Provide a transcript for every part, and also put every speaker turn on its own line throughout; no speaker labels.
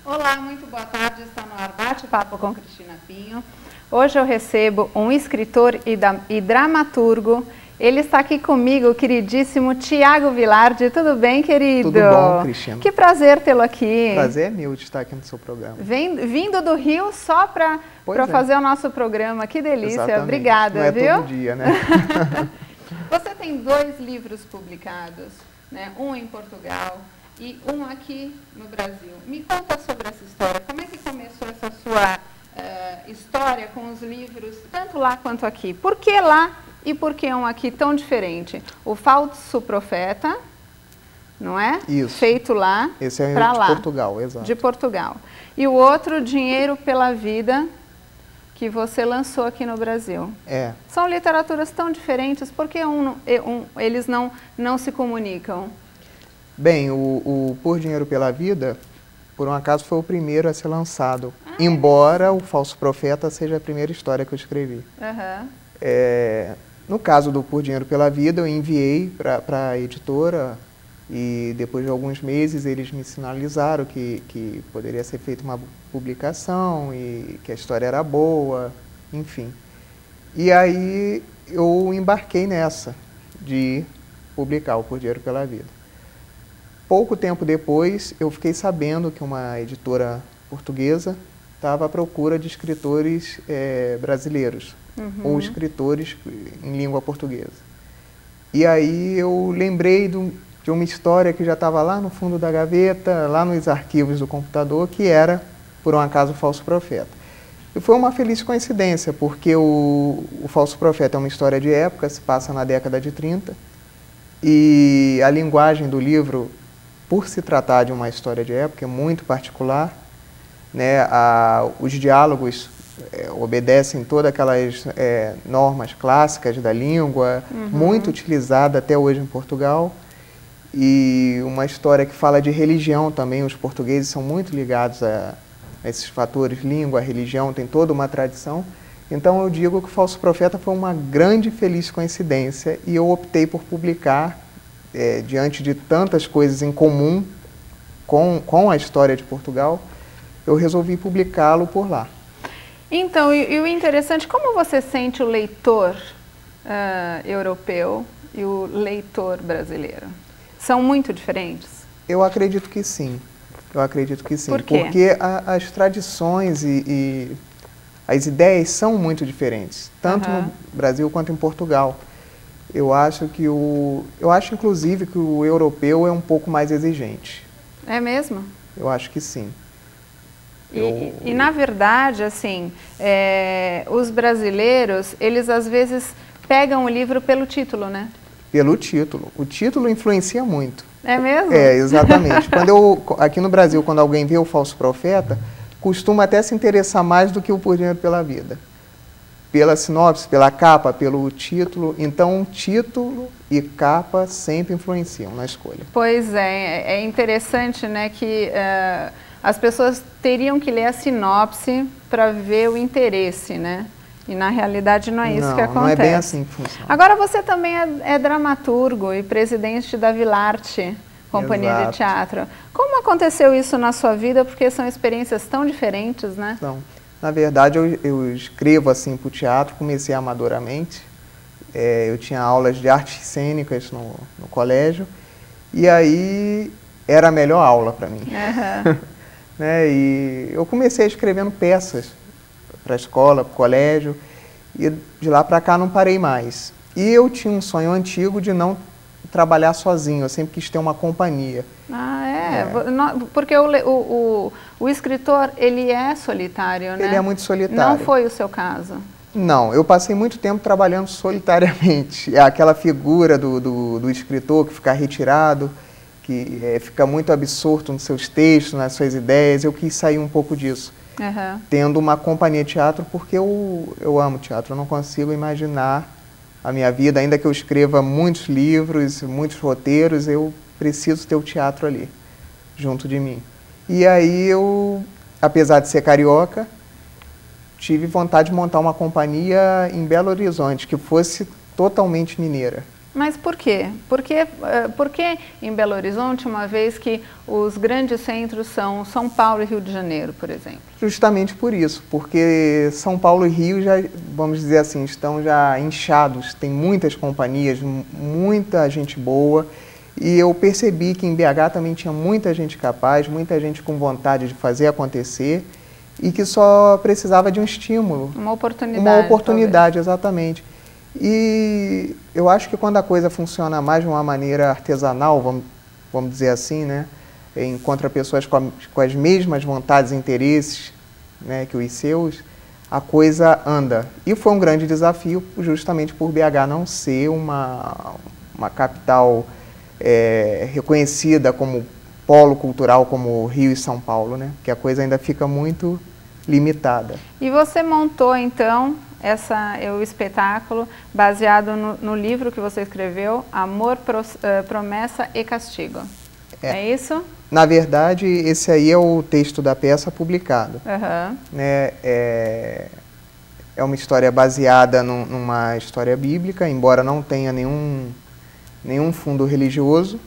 Olá, muito boa tarde. Está no ar Bate-Papo com Cristina Pinho. Hoje eu recebo um escritor e dramaturgo. Ele está aqui comigo, o queridíssimo Tiago Vilardi. Tudo bem, querido?
Tudo bom, Cristina.
Que prazer tê-lo aqui.
Prazer é meu de estar aqui no seu programa.
Vindo do Rio só para fazer o nosso programa. Que delícia.
Exatamente.
Obrigada,
não é
viu?
todo dia, né?
Você tem 2 livros publicados, né? Um em Portugal e um aqui no Brasil. Me conta sobre essa história. Como é que começou essa sua história com os livros, tanto lá quanto aqui? Por que lá e por que um aqui tão diferente? O Falso Profeta, não é?
Isso.
Feito lá.
Esse é
lá,
de Portugal, exato.
De Portugal. E o outro, Dinheiro pela Vida, que você lançou aqui no Brasil.
É.
São literaturas tão diferentes, por que eles não se comunicam?
Bem, o Por Dinheiro pela Vida, por um acaso, foi o primeiro a ser lançado. Embora o Falso Profeta seja a primeira história que eu escrevi.
Uhum.
No caso do Por Dinheiro pela Vida, eu enviei para a editora e depois de alguns meses eles me sinalizaram que poderia ser feita uma publicação e que a história era boa, enfim. E aí eu embarquei nessa de publicar o Por Dinheiro pela Vida. Pouco tempo depois, eu fiquei sabendo que uma editora portuguesa estava à procura de escritores brasileiros, ou escritores em língua portuguesa. E aí eu lembrei de uma história que já estava lá no fundo da gaveta, lá nos arquivos do computador, que era, por um acaso, o Falso Profeta. E foi uma feliz coincidência, porque o Falso Profeta é uma história de época, se passa na década de 30, e a linguagem do livro, por se tratar de uma história de época, é muito particular, né? Os diálogos obedecem todas aquelas normas clássicas da língua, muito utilizada até hoje em Portugal, e uma história que fala de religião também. Os portugueses são muito ligados a esses fatores, língua, religião, tem toda uma tradição. Então eu digo que o Falso Profeta foi uma grande e feliz coincidência, e eu optei por publicar diante de tantas coisas em comum com a história de Portugal. Eu resolvi publicá-lo por lá.
Então, e o interessante, como você sente o leitor europeu e o leitor brasileiro? São muito diferentes?
Eu acredito que sim. Eu acredito que sim.
Por quê?
Porque as tradições e as ideias são muito diferentes, tanto no Brasil quanto em Portugal. Eu acho inclusive que o europeu é um pouco mais exigente.
É mesmo?
Eu acho que sim.
E na verdade, assim, os brasileiros, eles às vezes pegam o livro pelo título, né?
Pelo título. O título influencia muito.
É mesmo?
É, exatamente. Aqui no Brasil, quando alguém vê o Falso Profeta, costuma até se interessar mais do que o Por Dinheiro pela Vida. Pela sinopse, pela capa, pelo título. Então, título e capa sempre influenciam na escolha.
Pois é interessante, né, que as pessoas teriam que ler a sinopse para ver o interesse, né? E na realidade não é isso que acontece.
Não é bem assim que funciona.
Agora você também é dramaturgo e presidente da Vilarte, Companhia de Teatro. Como aconteceu isso na sua vida? Porque são experiências tão diferentes, né?
Então, na verdade, eu escrevo assim para o teatro, comecei amadoramente. Eu tinha aulas de artes cênicas no colégio, e aí era a melhor aula para mim. Né? E eu comecei escrevendo peças para a escola, para o colégio, e de lá para cá não parei mais. E eu tinha um sonho antigo de não trabalhar sozinho, eu sempre quis ter uma companhia.
Porque o escritor, ele é solitário, né?
Ele é muito solitário.
Não foi o seu caso?
Não, eu passei muito tempo trabalhando solitariamente. É aquela figura do escritor que fica retirado, que fica muito absorto nos seus textos, nas suas ideias. Eu quis sair um pouco disso, tendo uma companhia de teatro, porque eu amo teatro. Eu não consigo imaginar a minha vida, ainda que eu escreva muitos livros, muitos roteiros, eu preciso ter o teatro ali, junto de mim. E aí eu, apesar de ser carioca, tive vontade de montar uma companhia em Belo Horizonte, que fosse totalmente mineira.
Mas por quê? Por que em Belo Horizonte, uma vez que os grandes centros são São Paulo e Rio de Janeiro, por exemplo?
Justamente por isso, porque São Paulo e Rio já, vamos dizer assim, estão já inchados, tem muitas companhias, muita gente boa, e eu percebi que em BH também tinha muita gente capaz, muita gente com vontade de fazer acontecer, e que só precisava de um estímulo.
Uma oportunidade.
Uma oportunidade, exatamente. E eu acho que quando a coisa funciona mais de uma maneira artesanal, vamos dizer assim, né, encontra pessoas com as mesmas vontades e interesses, né, que os seus, a coisa anda. E foi um grande desafio justamente por BH não ser uma capital reconhecida como polo cultural como Rio e São Paulo, né, que a coisa ainda fica muito limitada.
E você montou então o espetáculo baseado no livro que você escreveu, Amor, Promessa e Castigo. É isso?
Na verdade, esse aí é o texto da peça publicado.
Uhum.
Né? É uma história baseada numa história bíblica, embora não tenha nenhum fundo religioso.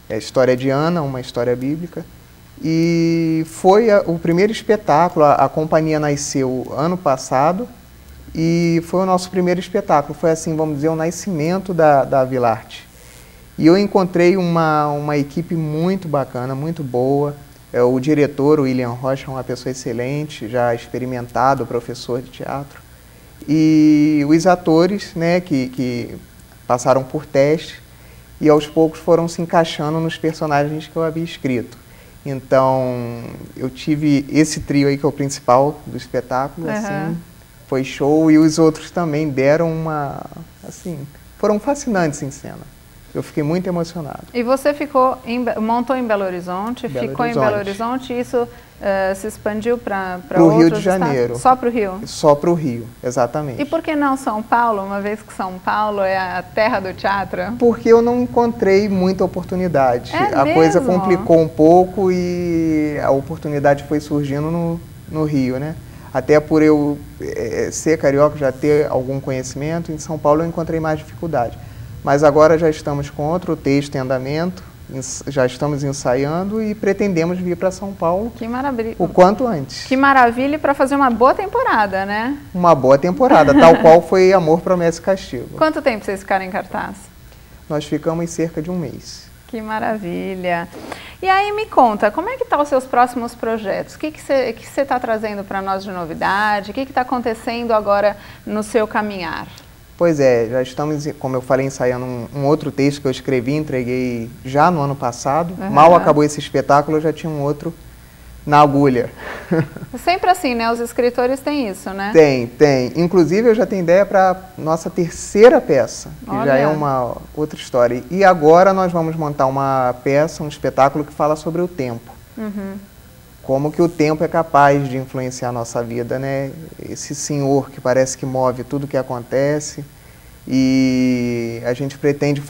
É a história de Ana, uma história bíblica. E foi o primeiro espetáculo, a companhia nasceu ano passado, e foi o nosso primeiro espetáculo, foi assim, vamos dizer, o nascimento da Vila Arte. E eu encontrei uma equipe muito bacana, muito boa. O diretor, o William Rocha, é uma pessoa excelente, já experimentado, professor de teatro. E os atores, né, que passaram por teste e aos poucos foram se encaixando nos personagens que eu havia escrito. Então, eu tive esse trio aí que é o principal do espetáculo, assim, foi show, e os outros também deram foram fascinantes em cena. Eu fiquei muito emocionado.
E você montou em Belo Horizonte, em Belo Horizonte, e isso se expandiu para outros
Rio de Janeiro.
Estados? Só para o Rio?
Só para o Rio, exatamente.
E por que não São Paulo, uma vez que São Paulo é a terra do teatro?
Porque eu não encontrei muita oportunidade. A coisa complicou um pouco e a oportunidade foi surgindo no Rio, né? Até por eu ser carioca, já ter algum conhecimento, em São Paulo eu encontrei mais dificuldade. Mas agora já estamos com outro texto em andamento, já estamos ensaiando e pretendemos vir para São Paulo o quanto antes.
Que maravilha, para fazer uma boa temporada, né?
Uma boa temporada, tal qual foi Amor, Promessa e Castigo.
Quanto tempo vocês ficaram em cartaz?
Nós ficamos cerca de um mês.
Que maravilha. E aí me conta, como é que estão os seus próximos projetos? O que você está trazendo para nós de novidade? O que está acontecendo agora no seu caminhar?
Pois é, já estamos, como eu falei, ensaiando um outro texto que eu escrevi, entreguei já no ano passado. Mal acabou esse espetáculo, eu já tinha um outro na agulha.
Sempre assim, né? Os escritores têm isso, né?
Tem. Inclusive, eu já tenho ideia para nossa terceira peça, que já é uma outra história. E agora nós vamos montar uma peça, um espetáculo que fala sobre o tempo. Como que o tempo é capaz de influenciar a nossa vida, né? Esse senhor que parece que move tudo que acontece, e a gente pretende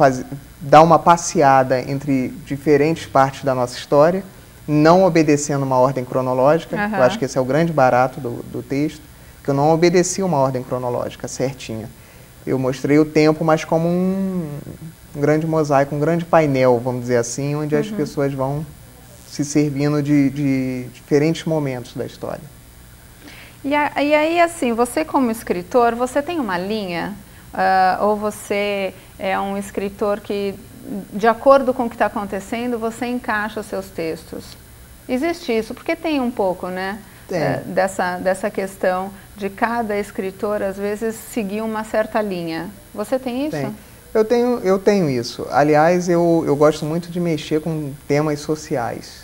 dar uma passeada entre diferentes partes da nossa história, não obedecendo uma ordem cronológica. Eu acho que esse é o grande barato do texto, que eu não obedeci uma ordem cronológica certinha. Eu mostrei o tempo, mas como um grande mosaico, um grande painel, vamos dizer assim, onde as pessoas vão se servindo de diferentes momentos da história.
E aí, assim, você como escritor, você tem uma linha? Ou você é um escritor que, de acordo com o que está acontecendo, você encaixa os seus textos? Existe isso? Porque tem um pouco, né? Dessa questão de cada escritor, às vezes, seguir uma certa linha. Você tem isso?
Tem. Eu tenho isso. Aliás, eu gosto muito de mexer com temas sociais.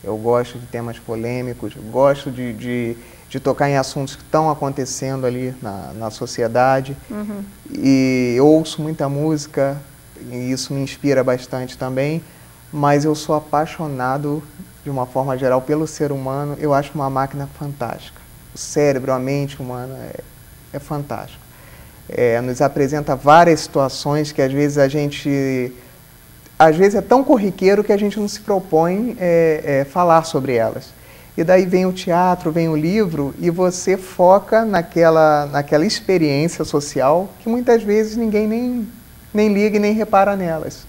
Eu gosto de temas polêmicos, gosto de tocar em assuntos que estão acontecendo ali na sociedade. E eu ouço muita música, e isso me inspira bastante também, mas eu sou apaixonado, de uma forma geral, pelo ser humano. Eu acho uma máquina fantástica. O cérebro, a mente humana é fantástico. Nos apresenta várias situações que às vezes é tão corriqueiro que a gente não se propõe falar sobre elas. E daí vem o teatro, vem o livro, e você foca naquela experiência social que muitas vezes ninguém nem liga e nem repara nelas.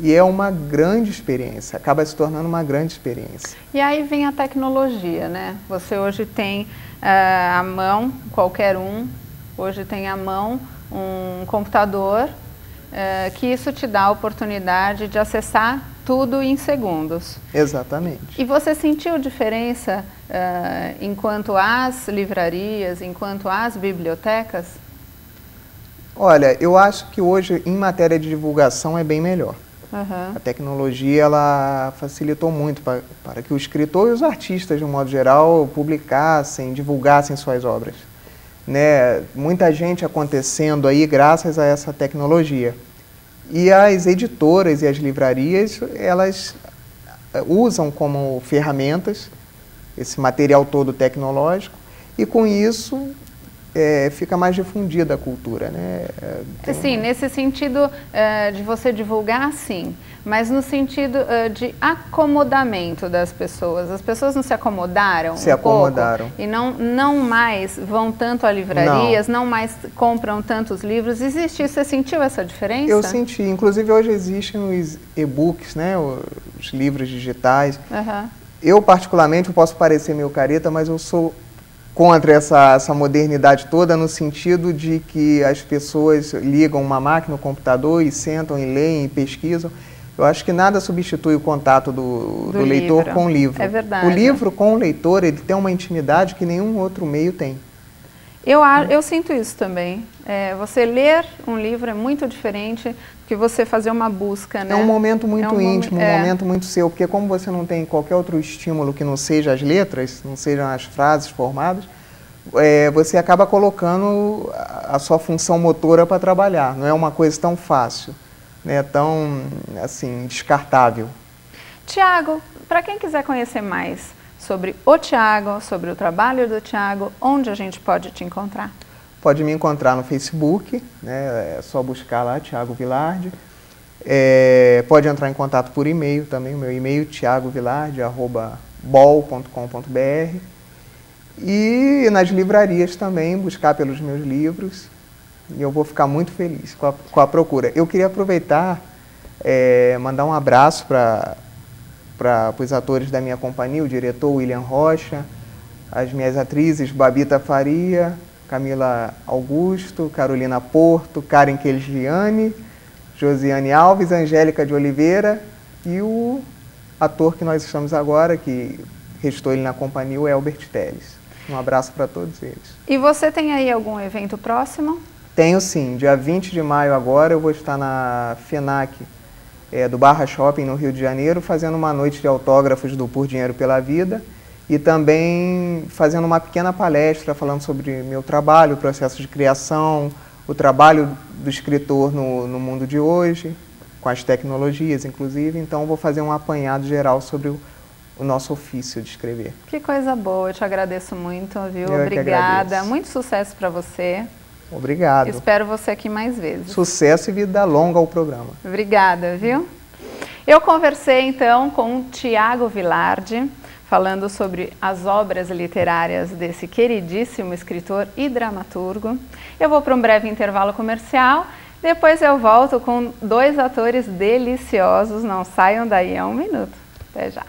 E é uma grande experiência, acaba se tornando uma grande experiência.
E aí vem a tecnologia, né? Você hoje tem à mão, qualquer um, hoje tem à mão um computador, que isso te dá a oportunidade de acessar tudo em segundos.
Exatamente.
E você sentiu diferença enquanto às livrarias, enquanto às bibliotecas?
Olha, eu acho que hoje, em matéria de divulgação, é bem melhor.
Uhum.
A tecnologia ela facilitou muito para que o escritor e os artistas, de um modo geral, publicassem, divulgassem suas obras. Né? Muita gente acontecendo aí graças a essa tecnologia. E as editoras e as livrarias, elas usam como ferramentas esse material todo tecnológico e com isso fica mais difundida a cultura, né?
Sim, nesse sentido de você divulgar, sim, mas no sentido de acomodamento das pessoas. As pessoas não se acomodaram
Se acomodaram.
Pouco, e não mais vão tanto a livrarias, não mais compram tantos livros. Existe isso? Você sentiu essa diferença?
Eu senti. Inclusive, hoje existem os e-books, né? Os livros digitais.
Uhum.
Eu, particularmente, posso parecer meio careta, mas eu sou contra essa modernidade toda, no sentido de que as pessoas ligam uma máquina, um computador e sentam e leem e pesquisam. Eu acho que nada substitui o contato do leitor com o livro.
É verdade.
O livro com o leitor, ele tem uma intimidade que nenhum outro meio tem.
Eu sinto isso também. Você ler um livro é muito diferente do que você fazer uma busca, né?
É um momento muito íntimo, um momento muito seu, porque como você não tem qualquer outro estímulo que não seja as letras, não sejam as frases formadas, você acaba colocando a sua função motora para trabalhar. Não é uma coisa tão fácil, né? Tão, assim, descartável.
Tiago, para quem quiser conhecer mais sobre o Tiago, sobre o trabalho do Tiago, onde a gente pode te encontrar?
Pode me encontrar no Facebook, né? É só buscar lá, Tiago Vilardi. Pode entrar em contato por e-mail também, o meu e-mail tiagovilardi@bol.com.br. E nas livrarias também, buscar pelos meus livros, e eu vou ficar muito feliz com a procura. Eu queria aproveitar, mandar um abraço para os atores da minha companhia, o diretor William Rocha, as minhas atrizes Babita Faria, Camila Augusto, Carolina Porto, Karen Kelgiane, Josiane Alves, Angélica de Oliveira e o ator que nós estamos agora, que restou ele na companhia, o Elbert Teles. Um abraço para todos eles.
E você tem aí algum evento próximo?
Tenho sim, dia 20 de maio agora eu vou estar na FENAC do Barra Shopping no Rio de Janeiro, fazendo uma noite de autógrafos do Por Dinheiro pela Vida e também fazendo uma pequena palestra falando sobre meu trabalho, o processo de criação, o trabalho do escritor no mundo de hoje, com as tecnologias inclusive. Então vou fazer um apanhado geral sobre o nosso ofício de escrever.
Que coisa boa, eu te agradeço muito, viu?
Eu
Obrigada, muito sucesso para você.
Obrigado.
Espero você aqui mais vezes.
Sucesso e vida longa ao programa.
Obrigada, viu? Eu conversei então com o Tiago Vilardi, falando sobre as obras literárias desse queridíssimo escritor e dramaturgo. Eu vou para um breve intervalo comercial, depois eu volto com 2 atores deliciosos, não saiam daí, é um minuto. Até já.